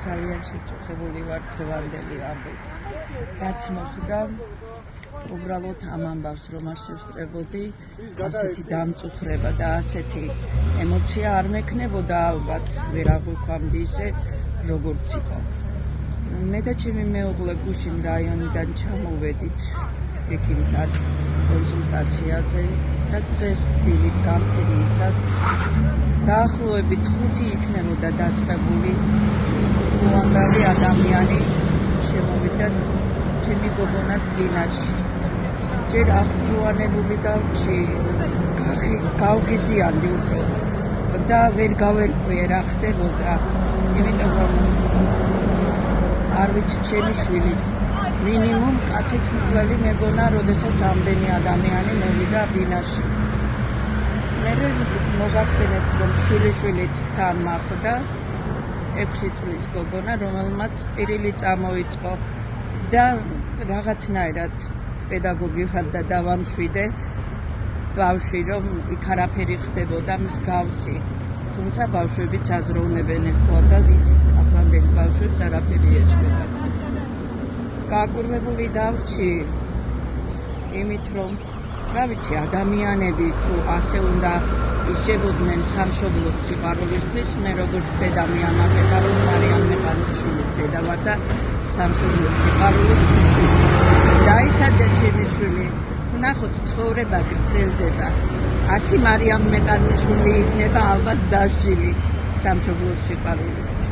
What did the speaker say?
ძალიან შეწუხებული ვარ დღევანდელი ამბით. რაც მოხდა, უბრალოდ ამ ამბავს რომ არ შევსწრებოდი, ასეთი დამწუხრება და ასეთი ემოცია არ მექნებოდა ალბათ, ვერ აღვიქვამდი ისე, როგორც იყო. მე და ჩემი მეუღლე გუშინ რაიონიდან ჩამოვედით ექიმთან კონსულტაციაზე და დღეს დილით გამყირისას დაახლოებით 5 იქნებოდა დაწყებული უამრავი ადამიანი შემოვიდა ჩემი გოგონას ბინაში. ჯერ აღფრთოვანებული და გავღიზიანდი უფრო და ვერ გავერკვე რა ხდებოდა, იმიტომ რომ არ ვიცი ჩემი შვილი მინიმუმ კაცის მკვლელი მეგონა, როდესაც ამდენი ადამიანი მოვიდა ბინაში. მე მოგახსენებთ, რომ შვილიშვილიც თან მახვდა 6 წლის გოგონა, რომელმაც ტირილი წამოიწყო და რაღაცნაირად პედაგოგი ვარ და დავამშვიდე ბავშვი, რომ იქ არაფერი ხდებოდა მსგავსი. თუმცა ბავშვებიც აზროვნებენ ახლა და ვიცით, ახლანდელი ბავშვებს არაფერი ეჭდება. გააკურმებული დავრჩი იმით, რომ რა ვიცი, ადამიანები თუ ასე უნდა იშებოდნენ სამშობლოს სიყვარულისთვის, მე როგორც დედა მიამაყება, რომ მარიამ მეყანწიშვილის დედა ვარ და სამშობლოს სიყვარულისთვის დაისაჯა ჩემი შვილი. ნახოთ, ცხოვრება გრძელდება. ასი მარიამ მეყანწიშვილი იქნება ალბათ დასჯილი სამშობლოს სიყვარულისთვის.